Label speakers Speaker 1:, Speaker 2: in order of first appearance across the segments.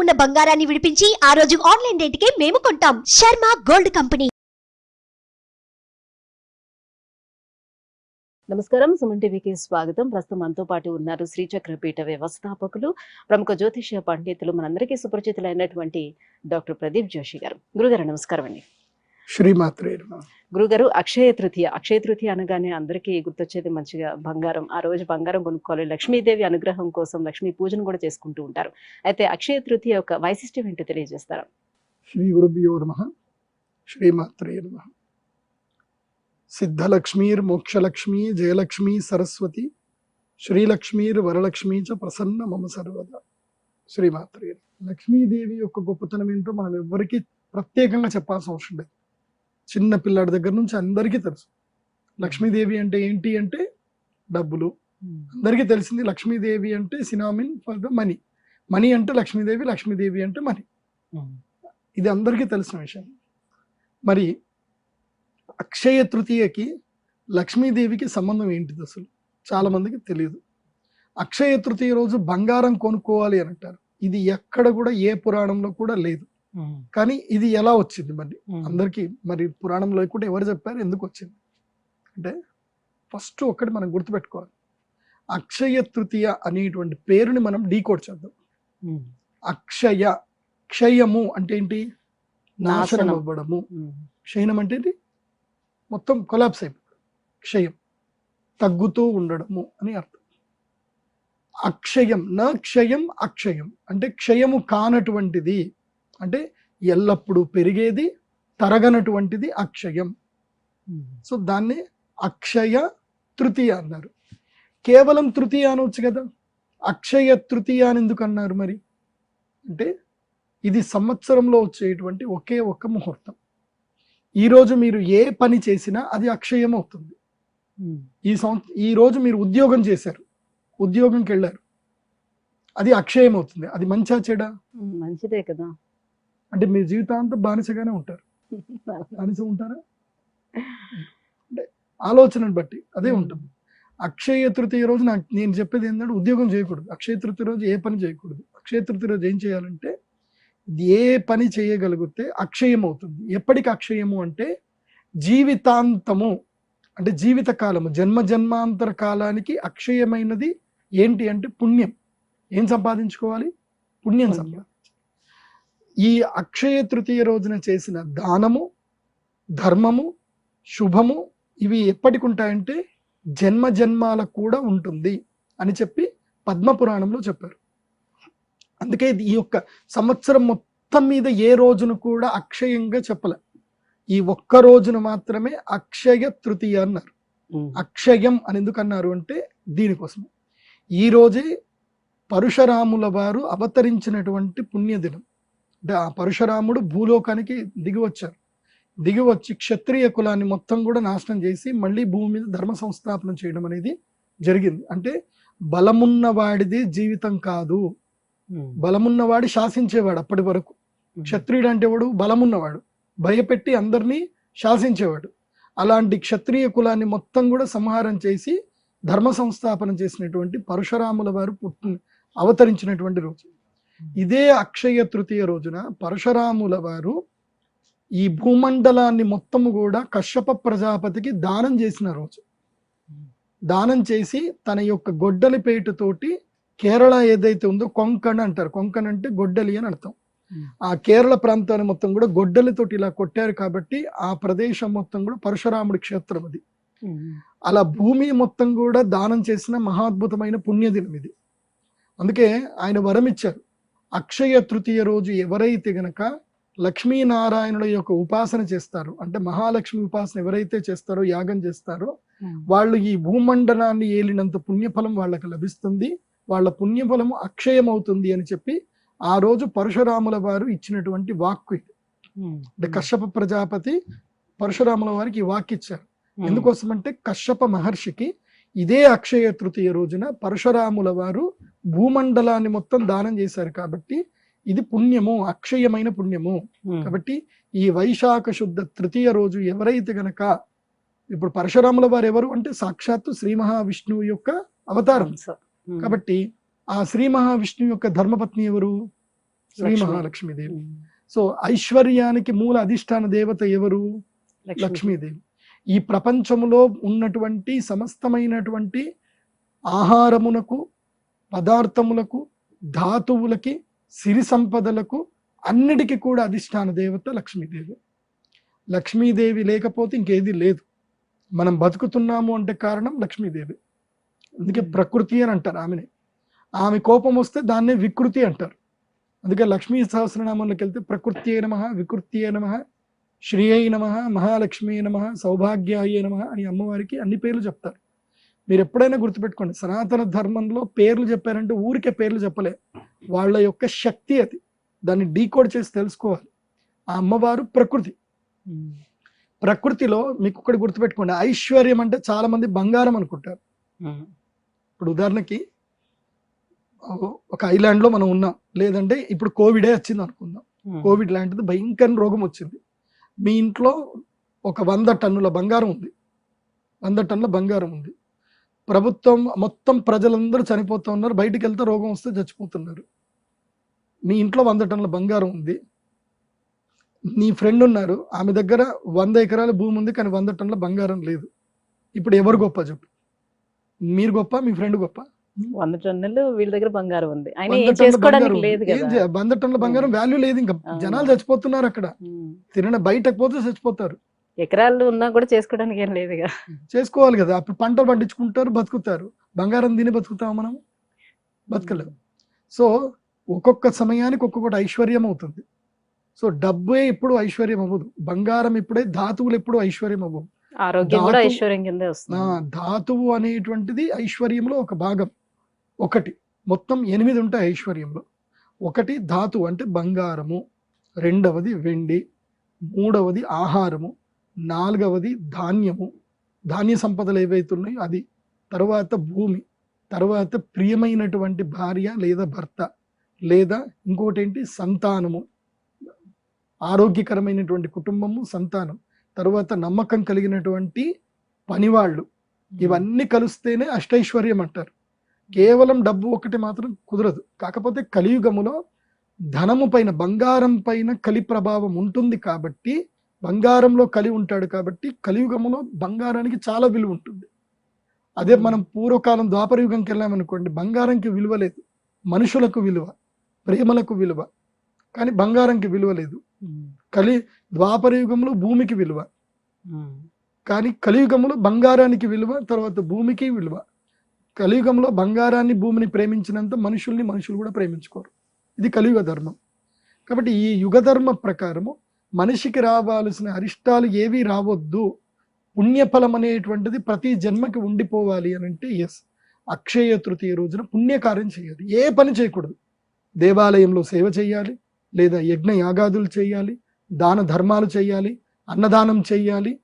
Speaker 1: ఉన్న బంగారాన్ని విడిపించి ఆ రోజు ఆన్లైన్ రేటుకే మేము కొంటాం. Sharma gold company.
Speaker 2: నమస్కారం, సుమన్ టీవీకి స్వాగతం. ప్రస్తుతం మనతో పాటు ఉన్నారు శ్రీచక్రపీఠ వ్యవస్థాపకులు, ప్రముఖ జ్యోతిష్య పండితులు, మనందరికీ సుపరిచితులైనటువంటి డాక్టర్ ప్రదీప్ జోషి గారు. గురుగారు నమస్కారం అండి.
Speaker 3: శ్రీమాత్రే.
Speaker 2: గురుగారు, అక్షయ తృతీయ అనగానే అందరికీ గుర్తొచ్చేది మంచిగా బంగారం. ఆ రోజు బంగారం కొనుక్కోవాలి, లక్ష్మీదేవి అనుగ్రహం కోసం లక్ష్మీ పూజను కూడా చేసుకుంటూ ఉంటారు. అయితే అక్షయ తృతీయ యొక్క వైశిష్ట్యం ఏంటో తెలియజేస్తారా?
Speaker 3: శ్రీ గురుభ్యో నమః. శ్రీమాత్రే నమః. సిద్ధలక్ష్మీర్ మోక్షలక్ష్మీ జయలక్ష్మీ సరస్వతి శ్రీలక్ష్మీర్ వరలక్ష్మీ చ ప్రసన్న మమ సర్వదా. శ్రీమాత్రే. లక్ష్మీదేవి యొక్క గొప్పతనం ఏంటో మనం ఎవరికి ప్రత్యేకంగా చెప్పాల్సిన అవసరం లేదు. చిన్న పిల్లాడి దగ్గర నుంచి అందరికీ తెలుసు. లక్ష్మీదేవి అంటే ఏంటి అంటే డబ్బులు. అందరికీ తెలిసింది లక్ష్మీదేవి అంటే cinnamon for the money. Money అంటే లక్ష్మీదేవి, లక్ష్మీదేవి అంటే మనీ. ఇది అందరికీ తెలిసిన విషయం. మరి అక్షయ తృతీయకి లక్ష్మీదేవికి సంబంధం ఏంటిది అసలు చాలా మందికి తెలియదు. అక్షయ తృతీయ రోజు బంగారం కొనుక్కోవాలి అని అంటారు. ఇది ఎక్కడ కూడా ఏ పురాణంలో కూడా లేదు. కానీ ఇది ఎలా వచ్చింది మరి అందరికి? మరి పురాణంలో కూడా ఎవరు చెప్పారు, ఎందుకు వచ్చింది అంటే ఫస్ట్ ఒక్కటి మనం గుర్తుపెట్టుకోవాలి. అక్షయ తృతీయ అనేటువంటి పేరుని మనం డీకోడ్ చేద్దాం. అక్షయ, క్షయము అంటే ఏంటి? నాశనం అవ్వడము. క్షయనం అంటే ఏంటి? మొత్తం కొలాప్స్ అయిపోతుంది. క్షయం, తగ్గుతూ ఉండడము అని అర్థం. అక్షయం, నా క్షయం అక్షయం అంటే క్షయము కానటువంటిది, అంటే ఎల్లప్పుడూ పెరిగేది, తరగనటువంటిది అక్షయం. సో దాన్ని అక్షయ తృతీయ అన్నారు. కేవలం తృతీయ అనవచ్చు కదా, అక్షయ తృతీయ అని ఎందుకు అన్నారు మరి అంటే ఇది సంవత్సరంలో వచ్చేటువంటి ఒకే ఒక్క ముహూర్తం. ఈరోజు మీరు ఏ పని చేసినా అది అక్షయం అవుతుంది. ఈ రోజు మీరు ఉద్యోగం చేశారు, ఉద్యోగంకి వెళ్ళారు, అది అక్షయం అవుతుంది. అది మంచిగా చెడా?
Speaker 2: మంచిదే కదా.
Speaker 3: అంటే మీ జీవితాంతం బానిసగానే ఉంటారు. బానిస ఉంటారా అంటే ఆలోచనను బట్టి అదే ఉంటుంది. అక్షయ తృతీయ రోజు నేను చెప్పేది ఏంటంటే ఉద్యోగం చేయకూడదు. అక్షయ తృతీయ రోజు ఏ పని చేయకూడదు. అక్షయ తృతీయ రోజు ఏం చేయాలంటే ఏ పని చేయగలిగితే అక్షయం అవుతుంది. ఎప్పటికి అక్షయము అంటే జీవితాంతము, అంటే జీవిత కాలము, జన్మ జన్మాంతర కాలానికి అక్షయమైనది ఏంటి అంటే పుణ్యం. ఏం సంపాదించుకోవాలి? పుణ్యం సంపాదించాలి. ఈ అక్షయ తృతీయ రోజున చేసిన దానము, ధర్మము, శుభము ఇవి ఎప్పటికి ఉంటాయంటే జన్మ జన్మాలకు కూడా ఉంటుంది అని చెప్పి పద్మపురాణంలో చెప్పారు. అందుకే ఈ యొక్క సంవత్సరం మొత్తం మీద ఏ రోజును కూడా అక్షయంగా చెప్పలే. ఈ ఒక్క రోజును మాత్రమే అక్షయ తృతీయ అన్నారు. అక్షయం అని ఎందుకు అన్నారు అంటే దీనికోసం. ఈ రోజే పరశురాముల వారు అవతరించినటువంటి పుణ్యదినం. అంటే ఆ పరశురాముడు భూలోకానికి దిగివచ్చారు. దిగివచ్చి క్షత్రియ కులాన్ని మొత్తం కూడా నాశనం చేసి మళ్ళీ భూమి మీద ధర్మ సంస్థాపన చేయడం అనేది జరిగింది. అంటే బలమున్న వాడిది జీవితం కాదు, బలమున్నవాడు శాసించేవాడు. అప్పటి వరకు క్షత్రియుడు అంటే వాడు బలమున్నవాడు, భయపెట్టి అందరినీ శాసించేవాడు. అలాంటి క్షత్రియ కులాన్ని మొత్తం కూడా సంహారం చేసి ధర్మ సంస్థాపన చేసినటువంటి పరశురాముల వారు అవతరించినటువంటి రోజు ఇదే అక్షయ తృతీయ రోజున. పరశురాముల వారు ఈ భూమండలాన్ని మొత్తము కూడా కశ్యప ప్రజాపతికి దానం చేసిన రోజు. దానం చేసి తన యొక్క గొడ్డలి పేటుతోటి కేరళ ఏదైతే ఉందో కొంకణ్ అంటారు, కొంకణ్ అంటే గొడ్డలి అని అర్థం. ఆ కేరళ ప్రాంతాన్ని మొత్తం కూడా గొడ్డలితోటి ఇలా కొట్టారు కాబట్టి ఆ ప్రదేశం మొత్తం కూడా పరశురాముడి క్షేత్రం అది. అలా భూమి మొత్తం కూడా దానం చేసిన మహాద్భుతమైన పుణ్యదినం ఇది. అందుకే ఆయన వరం ఇచ్చారు, అక్షయ తృతీయ రోజు ఎవరైతే గనక లక్ష్మీనారాయణుల యొక్క ఉపాసన చేస్తారో, అంటే మహాలక్ష్మి ఉపాసన ఎవరైతే చేస్తారో, యాగం చేస్తారో, వాళ్ళు ఈ భూమండలాన్ని ఏలినంత పుణ్యఫలం వాళ్ళకి లభిస్తుంది, వాళ్ళ పుణ్యఫలము అక్షయం అవుతుంది అని చెప్పి ఆ రోజు పరశురాముల వారు ఇచ్చినటువంటి వాక్కు ఇది. అంటే కశ్యప ప్రజాపతి పరశురాముల వారికి ఈ వాక్కు ఇచ్చారు. ఎందుకోసమంటే కశ్యప మహర్షికి ఇదే అక్షయ తృతీయ రోజున పరశురాముల వారు భూమండలాన్ని మొత్తం దానం చేశారు కాబట్టి ఇది పుణ్యము, అక్షయమైన పుణ్యము. కాబట్టి ఈ వైశాఖ శుద్ధ తృతీయ రోజు ఎవరైతే గనక, ఇప్పుడు పరశురాముల వారు ఎవరు అంటే సాక్షాత్తు శ్రీ మహావిష్ణువు యొక్క అవతారం. కాబట్టి ఆ శ్రీ మహావిష్ణువు యొక్క ధర్మపత్ని ఎవరు? శ్రీ
Speaker 2: లక్ష్మి.
Speaker 3: మహాలక్ష్మీదేవి. సో ఐశ్వర్యానికి మూల అధిష్టాన దేవత ఎవరు? లక్ష్మీదేవి. ఈ ప్రపంచంలో ఉన్నటువంటి సమస్తమైనటువంటి ఆహారమునకు, పదార్థములకు, ధాతువులకి, సిరి సంపదలకు అన్నిటికీ కూడా అధిష్టాన దేవత లక్ష్మీదేవి. లక్ష్మీదేవి లేకపోతే ఇంకేది లేదు. మనం బతుకుతున్నాము అంటే కారణం లక్ష్మీదేవి. అందుకే ప్రకృతి అని అంటారు ఆమెని. ఆమె కోపం వస్తే దాన్నే వికృతి అంటారు. అందుకే లక్ష్మీ సహస్రనామంలోకి వెళ్తే ప్రకృత్యై నమః, వికృత్యై నమః, శ్రీయై నమః, మహాలక్ష్మీ నమః, సౌభాగ్యాయ నమః అని అమ్మవారికి అన్ని పేర్లు చెప్తారు. మీరు ఎప్పుడైనా గుర్తుపెట్టుకోండి, సనాతన ధర్మంలో పేర్లు చెప్పారంటే ఊరికే పేర్లు చెప్పలే, వాళ్ళ యొక్క శక్తి అది. దాన్ని డీకోడ్ చేసి తెలుసుకోవాలి. ఆ అమ్మవారు ప్రకృతి. ప్రకృతిలో మీకు ఒకటి గుర్తుపెట్టుకోండి, ఐశ్వర్యం అంటే చాలా మంది బంగారం అనుకుంటారు. ఇప్పుడు ఉదాహరణకి ఒక ఐలాండ్ లో మనం ఉన్నాం, లేదంటే ఇప్పుడు కోవిడే వచ్చింది అనుకుందాం. కోవిడ్ లాంటిది భయంకర రోగం వచ్చింది. మీ ఇంట్లో ఒక 100 టన్నుల బంగారం ఉంది. 100 టన్నుల బంగారం ఉంది. ప్రభుత్వం మొత్తం ప్రజలందరూ చనిపోతూ ఉన్నారు. బయటికి వెళ్తే రోగం వస్తే చచ్చిపోతున్నారు. మీ ఇంట్లో 100 టన్నుల బంగారం ఉంది. నీ ఫ్రెండ్ ఉన్నారు, ఆమె దగ్గర 100 ఎకరాల భూమి ఉంది, కానీ 100 టన్నుల బంగారం లేదు. ఇప్పుడు ఎవరు గొప్ప చెప్పు? మీరు గొప్ప, మీ ఫ్రెండ్ గొప్ప?
Speaker 2: 100 టన్నులు వీళ్ళ దగ్గర బంగారం ఉంది, ఆయన
Speaker 3: 100
Speaker 2: ఏం
Speaker 3: టన్నుల
Speaker 2: చేసుకోవడానికి
Speaker 3: బంగారం
Speaker 2: లేదు
Speaker 3: ఉంది. ఏం
Speaker 2: కదా.
Speaker 3: 100 టన్నుల బంగారం వాల్యూ లేదు. ఇంకా జనాలు చచ్చిపోతున్నారు అక్కడ. బయటకు పోతే చచ్చిపోతారు.
Speaker 2: ఎకరాలు ఉన్నా కూడా చేసుకోవడానికి ఏం లేదు కదా.
Speaker 3: చేసుకోవాలి కదా. అప్పుడు పంటలు పండించుకుంటారు, బతుకుతారు. బంగారం తిని బతుకుతాం మనం? బతకలేము. సో ఒక్కొక్క సమయానికి ఒక్కొక్కటి ఐశ్వర్యం అవుతుంది. సో డబ్బే ఎప్పుడు ఐశ్వర్యం అవ్వదు. బంగారం ఇప్పుడే, ధాతువులు ఎప్పుడు ఐశ్వర్యం అవ్వవు.
Speaker 2: ఆరోగ్యం కూడా ఐశ్వర్యం కిందే వస్తుంది.
Speaker 3: ధాతువు అనేటువంటిది ఐశ్వర్యంలో ఒక భాగం. ఒకటి, మొత్తం 8 ఉంటాయి ఐశ్వర్యంలో. ఒకటి ధాతువు అంటే బంగారము, రెండవది వెండి, మూడవది ఆహారము, నాలుగవది ధాన్యము, ధాన్య సంపదలు ఏవైతే ఉన్నాయో అది, తర్వాత భూమి, తర్వాత ప్రియమైనటువంటి భార్య లేదా భర్త, లేదా ఇంకోటి ఏంటి సంతానము, ఆరోగ్యకరమైనటువంటి కుటుంబము, సంతానం, తర్వాత నమ్మకం కలిగినటువంటి పనివాళ్ళు. ఇవన్నీ కలిస్తేనే అష్టైశ్వర్యం అంటారు. కేవలం డబ్బు ఒకటి మాత్రం కుదరదు. కాకపోతే కలియుగములో ధనము పైన, బంగారం పైన కలి ప్రభావం ఉంటుంది కాబట్టి, బంగారంలో కలి ఉంటాడు కాబట్టి కలియుగములో బంగారానికి చాలా విలువ ఉంటుంది. అదే మనం పూర్వకాలం ద్వాపరయుగంకి వెళ్ళామనుకోండి, బంగారంకి విలువ లేదు, మనుషులకు విలువ, ప్రేమలకు విలువ, కానీ బంగారంకి విలువ లేదు. ద్వాపరయుగంలో భూమికి విలువ, కానీ కలియుగంలో బంగారానికి విలువ, తర్వాత భూమికి విలువ. కలియుగంలో బంగారాన్ని, భూమిని ప్రేమించినంత మనుషులు కూడా ప్రేమించుకోరు. ఇది కలియుగ ధర్మం. కాబట్టి ఈ యుగ ధర్మ ప్రకారము మనిషికి రావాల్సిన అరిష్టాలు ఏవి రావద్దు, పుణ్యఫలం అనేటువంటిది ప్రతి జన్మకి ఉండిపోవాలి అని అంటే అక్షయ తృతీయ రోజున పుణ్యకార్యం చేయాలి. ఏ పని చేయకూడదు. దేవాలయంలో సేవ చేయాలి, లేదా యజ్ఞ యాగాదులు చేయాలి, దాన ధర్మాలు చేయాలి, అన్నదానం చేయాలి,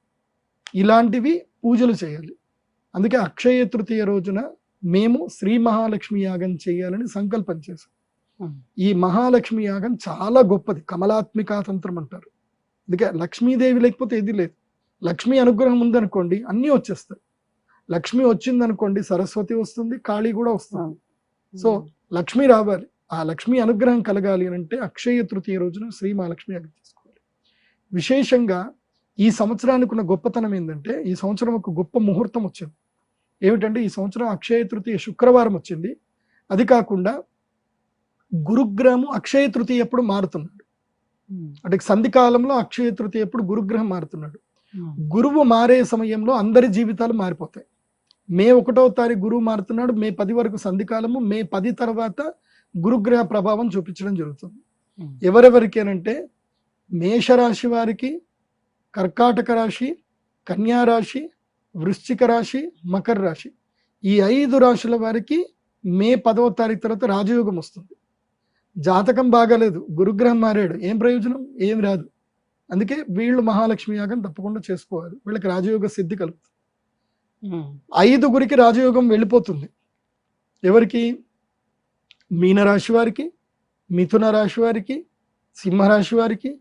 Speaker 3: ఇలాంటివి పూజలు చేయాలి. అందుకే అక్షయ తృతీయ రోజున మేము శ్రీ మహాలక్ష్మి యాగం చేయాలని సంకల్పం చేశాం. ఈ మహాలక్ష్మి యాగం చాలా గొప్పది, కమలాత్మికా తంత్రం అంటారు. అందుకే లక్ష్మీదేవి లేకపోతే ఏది లేదు. లక్ష్మీ అనుగ్రహం ఉందనుకోండి అన్నీ వచ్చేస్తాయి. లక్ష్మి వచ్చిందనుకోండి సరస్వతి వస్తుంది, కాళీ కూడా వస్తుంది. సో లక్ష్మి రావాలి, ఆ లక్ష్మీ అనుగ్రహం కలగాలి అని అంటే అక్షయ తృతీయ రోజున శ్రీ మహాలక్ష్మి యాగం చేసుకోవాలి. విశేషంగా ఈ సంవత్సరానికి ఉన్న గొప్పతనం ఏంటంటే, ఈ సంవత్సరం ఒక గొప్ప ముహూర్తం వచ్చింది. ఏమిటంటే ఈ సంవత్సరం అక్షయ తృతీయ శుక్రవారం వచ్చింది. అది కాకుండా గురుగ్రహము అక్షయ తృతీయ ఎప్పుడు మారుతున్నాడు అంటే, సంధికాలంలో అక్షయ తృతీయ ఎప్పుడు గురుగ్రహం మారుతున్నాడు. గురువు మారే సమయంలో అందరి జీవితాలు మారిపోతాయి. మే 1వ తారీఖు గురువు మారుతున్నాడు, మే 10 వరకు సంధికాలము, మే 10 తర్వాత గురుగ్రహ ప్రభావం చూపించడం జరుగుతుంది. ఎవరెవరికి అనంటే మేషరాశి వారికి, కర్కాటక రాశి, కన్యా రాశి, వృశ్చిక రాశి, మకర రాశి, ఈ 5 రాశుల వారికి మే 10వ తారీఖు తర్వాత రాజయోగం వస్తుంది. జాతకం బాగాలేదు, గురుగ్రహం మారాడు, ఏం ప్రయోజనం? ఏం రాదు. అందుకే వీళ్ళు మహాలక్ష్మి యాగం తప్పకుండా చేసుకోవాలి. వీళ్ళకి రాజయోగ సిద్ధి కలుగుతుంది. 5గురికి రాజయోగం వెళ్ళిపోతుంది. ఎవరికి? మీనరాశి వారికి, మిథున రాశి వారికి, సింహరాశి వారికి,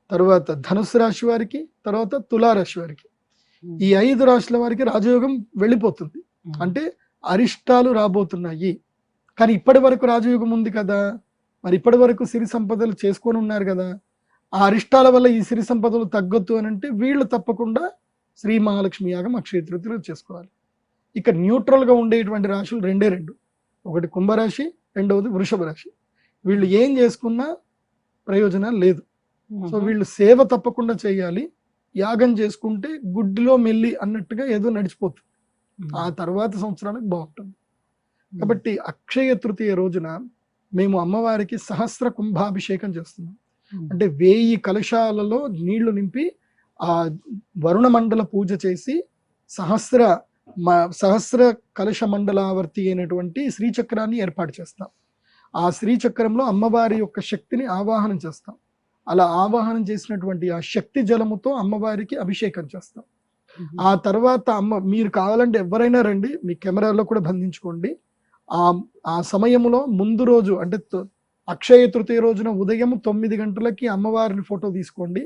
Speaker 3: తర్వాత ధనుసు రాశి వారికి, తర్వాత తులారాశి వారికి. ఈ 5 రాశుల వారికి రాజయోగం వెళ్ళిపోతుంది. అంటే అరిష్టాలు రాబోతున్నాయి. కానీ ఇప్పటి వరకు రాజయోగం ఉంది కదా, మరి ఇప్పటి వరకు సిరి సంపదలు చేసుకొని ఉన్నారు కదా, ఆ అరిష్టాల వల్ల ఈ సిరి సంపదలు తగ్గొద్దు అని అంటే వీళ్ళు తప్పకుండా శ్రీ మహాలక్ష్మి యాగం అక్షయ తృతీయలో చేసుకోవాలి. ఇక న్యూట్రల్గా ఉండేటువంటి రాశులు రెండే రెండు, ఒకటి కుంభరాశి, రెండవది వృషభ రాశి. వీళ్ళు ఏం చేసుకున్నా ప్రయోజనం లేదు. సో వీళ్ళు సేవ తప్పకుండా చేయాలి. యాగం చేసుకుంటే గుడ్డిలో మెల్లి అన్నట్టుగా ఏదో నడిచిపోతుంది, ఆ తర్వాత సంవత్సరాలకు బాగుంటుంది. కాబట్టి అక్షయ తృతీయ రోజున మేము అమ్మవారికి సహస్ర కుంభాభిషేకం చేస్తున్నాం. అంటే 1000 కలశాలలో నీళ్లు నింపి ఆ వరుణ మండల పూజ చేసి సహస్ర కలశ మండలావర్తి అయినటువంటి శ్రీచక్రాన్ని ఏర్పాటు చేస్తాం. ఆ శ్రీచక్రంలో అమ్మవారి యొక్క శక్తిని ఆవాహనం చేస్తాం. అలా ఆవాహనం చేసినటువంటి ఆ శక్తి జలముతో అమ్మవారికి అభిషేకం చేస్తాం. ఆ తర్వాత మీరు కావాలంటే ఎవరైనా రండి, మీ కెమెరాలో కూడా బంధించుకోండి. ఆ సమయంలో ముందు రోజు అంటే అక్షయ తృతీయ రోజున ఉదయం 9 గంటలకి అమ్మవారిని ఫోటో తీసుకోండి.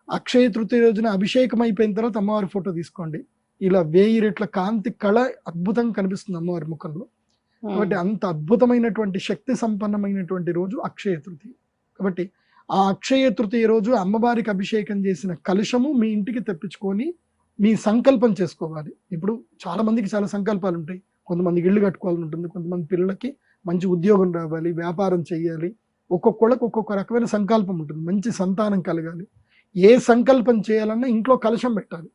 Speaker 3: అక్షయ తృతీయ రోజున అభిషేకం అయిపోయిన తర్వాత అమ్మవారి ఫోటో తీసుకోండి. ఇలా 1000 రెట్ల కాంతి కళ అద్భుతంగా కనిపిస్తుంది అమ్మవారి ముఖంలో. కాబట్టి అంత అద్భుతమైనటువంటి శక్తి సంపన్నమైనటువంటి రోజు అక్షయ తృతీయ. కాబట్టి ఆ అక్షయ తృతీయ రోజు అమ్మవారికి అభిషేకం చేసిన కలశము మీ ఇంటికి తెప్పించుకొని మీ సంకల్పం చేసుకోవాలి. ఇప్పుడు చాలా మందికి చాలా సంకల్పాలు ఉంటాయి. కొంతమందికి ఇల్లు కట్టుకోవాలని ఉంటుంది, కొంతమంది పిల్లలకి మంచి ఉద్యోగం రావాలి, వ్యాపారం చేయాలి. ఒక్కొక్కళ్ళకి ఒక్కొక్క రకమైన సంకల్పం ఉంటుంది. మంచి సంతానం కలగాలి. ఏ సంకల్పం చేయాలన్నా ఇంట్లో కలశం పెట్టాలి.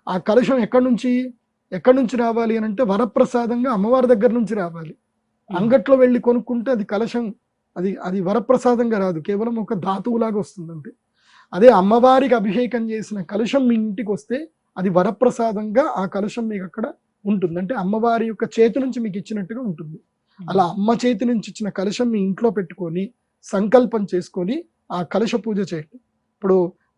Speaker 3: ఆ కలశం ఎక్కడి నుంచి రావాలి అని అంటే వరప్రసాదంగా అమ్మవారి దగ్గర నుంచి రావాలి. అంగట్లో వెళ్ళి కొనుక్కుంటే అది కలశం, అది వరప్రసాదంగా రాదు, కేవలం ఒక ధాతువులాగా వస్తుందంటే. అదే అమ్మవారికి అభిషేకం చేసిన కలశం మీ ఇంటికి వస్తే అది వరప్రసాదంగా ఆ కలశం మీకు అక్కడ ఉంటుంది. అంటే అమ్మవారి యొక్క చేతి నుంచి మీకు ఇచ్చినట్టుగా ఉంటుంది. అలా అమ్మ చేతి నుంచి ఇచ్చిన కలశం మీ ఇంట్లో పెట్టుకొని సంకల్పం చేసుకొని ఆ కలశ పూజ చేయండి. ఇప్పుడు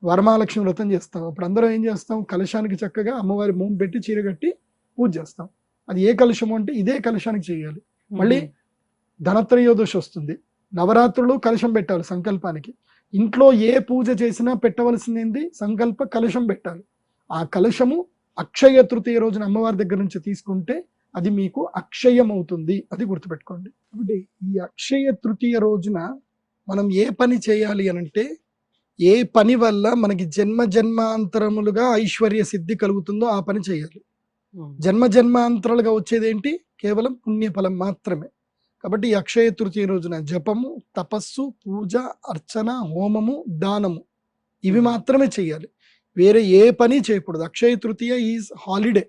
Speaker 3: వరమహాలక్ష్మి వ్రతం చేస్తాం, అప్పుడు అందరం ఏం చేస్తాం, కలశానికి చక్కగా అమ్మవారి మోం పెట్టి చీర కట్టి పూజ చేస్తాం. అది ఏ కలశము అంటే ఇదే కలశానికి చేయాలి. మళ్ళీ ధనత్రయోదశి వస్తుంది, నవరాత్రులు కలశం పెట్టాలి సంకల్పానికి. ఇంట్లో ఏ పూజ చేసినా పెట్టవలసింది సంకల్ప కలశం పెట్టాలి. ఆ కలశము అక్షయ తృతీయ రోజున అమ్మవారి దగ్గర నుంచి తీసుకుంటే అది మీకు అక్షయం అవుతుంది, అది గుర్తుపెట్టుకోండి. కాబట్టి ఈ అక్షయ తృతీయ రోజున మనం ఏ పని చేయాలి అనంటే, ఏ పని వల్ల మనకి జన్మాంతరములుగా ఐశ్వర్య సిద్ధి కలుగుతుందో ఆ పని చేయాలి. జన్మాంతరాలుగా వచ్చేది ఏంటి? కేవలం పుణ్యఫలం మాత్రమే. కాబట్టి ఈ అక్షయ తృతీయ రోజున జపము, తపస్సు, పూజ, అర్చన, హోమము, దానము ఇవి మాత్రమే చేయాలి. వేరే ఏ పని చేయకూడదు. అక్షయ తృతీయ ఈజ్ హాలిడే,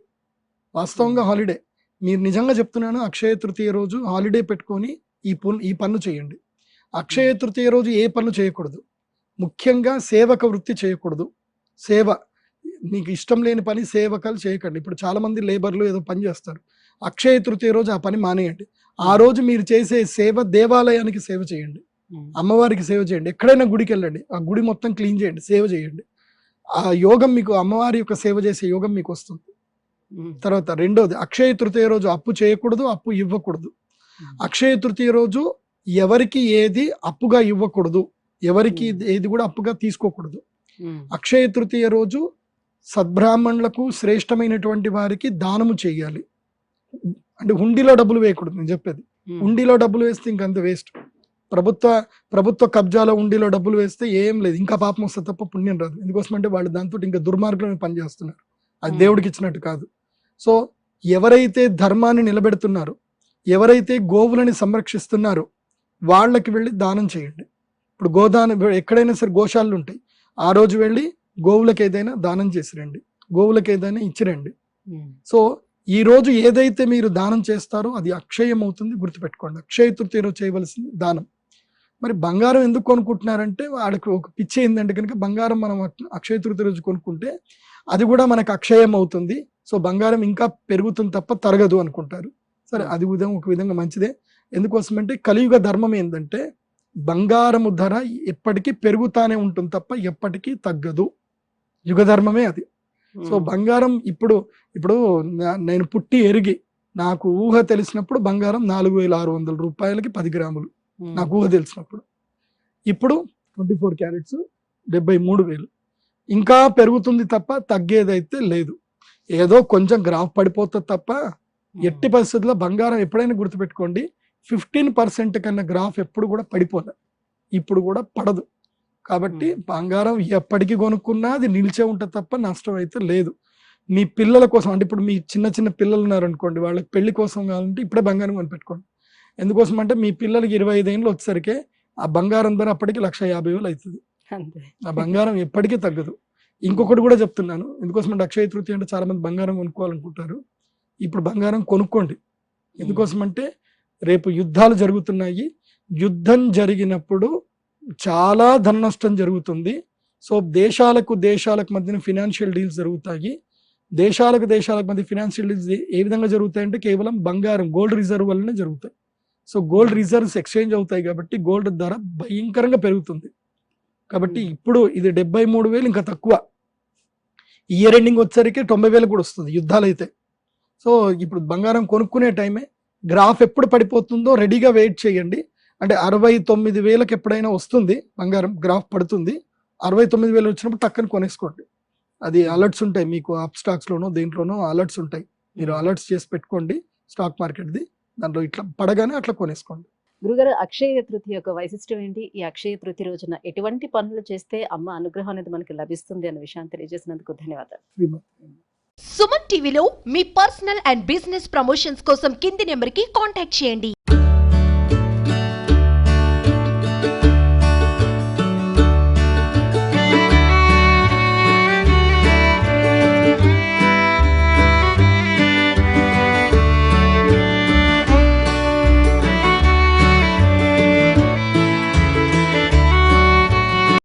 Speaker 3: వాస్తవంగా హాలిడే. మీరు నిజంగా చెప్తున్నాను, అక్షయ తృతీయ రోజు హాలిడే పెట్టుకొని ఈ పన్ను చేయండి. అక్షయ తృతీయ రోజు ఏ పనులు చేయకూడదు. ముఖ్యంగా సేవక వృత్తి చేయకూడదు. సేవ, మీకు ఇష్టం లేని పని సేవకాలు చేయకండి. ఇప్పుడు చాలా మంది లేబర్లు ఏదో పని చేస్తారు. అక్షయ తృతీయ రోజు ఆ పని మానేయండి. ఆ రోజు మీరు చేసే సేవ దేవాలయానికి సేవ చేయండి, అమ్మవారికి సేవ చేయండి. ఎక్కడైనా గుడికి వెళ్ళండి, ఆ గుడి మొత్తం క్లీన్ చేయండి, సేవ చేయండి. ఆ యోగం మీకు, అమ్మవారి యొక్క సేవ చేసే యోగం మీకు వస్తుంది. తర్వాత రెండోది, అక్షయ తృతీయ రోజు అప్పు చేయకూడదు, అప్పు ఇవ్వకూడదు. అక్షయ తృతీయ రోజు ఎవరికి ఏది అప్పుగా ఇవ్వకూడదు, ఎవరికి ఏది కూడా అప్పుగా తీసుకోకూడదు. అక్షయ తృతీయ రోజు సద్బ్రాహ్మణులకు, శ్రేష్టమైనటువంటి వారికి దానము చేయాలి. అంటే హుండీలో డబ్బులు వేయకూడదు. నేను చెప్పేది, హుండీలో డబ్బులు వేస్తే ఇంకంత వేస్ట్. ప్రభుత్వ కబ్జాలో హుండీలో డబ్బులు వేస్తే ఏం లేదు, ఇంకా పాపం వస్తే తప్ప పుణ్యం రాదు. ఎందుకోసం అంటే వాళ్ళు దాంతో ఇంకా దుర్మార్గంగా పనిచేస్తున్నారు. అది దేవుడికి ఇచ్చినట్టు కాదు. సో ఎవరైతే ధర్మాన్ని నిలబెడుతున్నారో, ఎవరైతే గోవులని సంరక్షిస్తున్నారో వాళ్ళకి వెళ్ళి దానం చేయండి. ఇప్పుడు గోదానం, ఎక్కడైనా సరే గోశాలలు ఉంటాయి, ఆ రోజు వెళ్ళి గోవులకు ఏదైనా దానం చేసి రండి, గోవులకు ఏదైనా ఇచ్చిరండి. సో ఈ రోజు ఏదైతే మీరు దానం చేస్తారో అది అక్షయం అవుతుంది, గుర్తుపెట్టుకోండి. అక్షయ తృతీయ రోజు చేయవలసింది దానం. మరి బంగారం ఎందుకు కొనుక్కుంటున్నారంటే, వాళ్ళకి ఒక పిచ్చి ఏంటంటే కనుక బంగారం మనం అక్షయ తృతీయ రోజు కొనుక్కుంటే అది కూడా మనకు అక్షయం అవుతుంది, సో బంగారం ఇంకా పెరుగుతుంది తప్ప తరగదు అనుకుంటారు. సరే, అది ఒక విధంగా మంచిదే. ఎందుకోసమంటే కలియుగ ధర్మం ఏంటంటే బంగారము ధర ఎప్పటికీ పెరుగుతానే ఉంటుంది తప్ప ఎప్పటికీ తగ్గదు. యుగ ధర్మమే అది. సో బంగారం ఇప్పుడు నేను పుట్టి ఎరిగి నాకు ఊహ తెలిసినప్పుడు బంగారం 4600 రూపాయలకి 10 గ్రాములు నాకు ఊహ తెలిసినప్పుడు. ఇప్పుడు 24 క్యారెట్స్ 73,000. ఇంకా పెరుగుతుంది తప్ప తగ్గేదైతే లేదు. ఏదో కొంచెం గ్రాఫ్ పడిపోతుంది తప్ప ఎట్టి పరిస్థితుల్లో బంగారం ఎప్పుడైనా గుర్తుపెట్టుకోండి, 15% కన్నా గ్రాఫ్ ఎప్పుడు కూడా పడిపోలే. ఇప్పుడు కూడా పడదు. కాబట్టి బంగారం ఎప్పటికీ కొనుక్కున్నా అది నిలిచే ఉంటుంది తప్ప నష్టం అయితే లేదు. మీ పిల్లల కోసం అంటే ఇప్పుడు మీ చిన్న చిన్న పిల్లలు ఉన్నారనుకోండి, వాళ్ళకి పెళ్లి కోసం కావాలంటే ఇప్పుడే బంగారం కొనిపెట్టుకోండి. ఎందుకోసం అంటే మీ పిల్లలకి 25 ఏళ్ళు వచ్చేసరికి ఆ బంగారం ధర అప్పటికి 1,50,000 అవుతుంది.
Speaker 2: అంతే.
Speaker 3: ఆ బంగారం ఎప్పటికీ తగ్గదు. ఇంకొకటి కూడా చెప్తున్నాను, ఎందుకోసం అంటే అక్షయ తృతీయ అంటే చాలా మంది బంగారం కొనుక్కోవాలనుకుంటారు. ఇప్పుడు బంగారం కొనుక్కోండి. ఎందుకోసం అంటే రేపు యుద్ధాలు జరుగుతున్నాయి. యుద్ధం జరిగినప్పుడు చాలా ధన నష్టం జరుగుతుంది. సో దేశాలకు మధ్యన ఫినాన్షియల్ డీల్స్ జరుగుతాయి. దేశాలకు మధ్య ఫినాన్షియల్ డీల్స్ ఏ విధంగా జరుగుతాయంటే కేవలం బంగారం గోల్డ్ రిజర్వ్ వల్లనే జరుగుతాయి. సో గోల్డ్ రిజర్వ్స్ ఎక్స్చేంజ్ అవుతాయి కాబట్టి గోల్డ్ ధర భయంకరంగా పెరుగుతుంది. కాబట్టి ఇప్పుడు ఇది 73,000 ఇంకా తక్కువ. ఇయర్ ఎండింగ్ వచ్చేసరికి 90,000 కూడా వస్తుంది యుద్ధాలు అయితే. సో ఇప్పుడు బంగారం కొనుక్కునే టైమే. గ్రాఫ్ ఎప్పుడు పడిపోతుందో రెడీగా వెయిట్ చేయండి. అంటే 69,000కి ఎప్పుడైనా వస్తుంది బంగారం, గ్రాఫ్ పడుతుంది. 69,000 వచ్చినప్పుడు టక్కని కొనేసుకోండి. అది అలర్ట్స్ ఉంటాయి మీకు, అప్ స్టాక్స్లోనో దేంట్లోనో అలర్ట్స్ ఉంటాయి. మీరు అలర్ట్స్ చేసి పెట్టుకోండి స్టాక్ మార్కెట్ది. దాంట్లో ఇట్లా పడగానే అట్లా కొనేసుకోండి.
Speaker 2: గురుగారు, అక్షయ తృతీయ యొక్క వైశిష్టం ఏంటి? ఈ అక్షయ తృతీయ రోజున ఎటువంటి పనులు చేస్తే అమ్మ అనుగ్రహం అనేది మనకి లభిస్తుంది అనే విషయాన్ని తెలియజేసినందుకు ధన్యవాదాలు.
Speaker 1: సుమన్ టీవీలో మీ పర్సనల్ అండ్ బిజినెస్ ప్రమోషన్స్ కోసం కింది నెంబర్కి కాంటాక్ట్ చేయండి.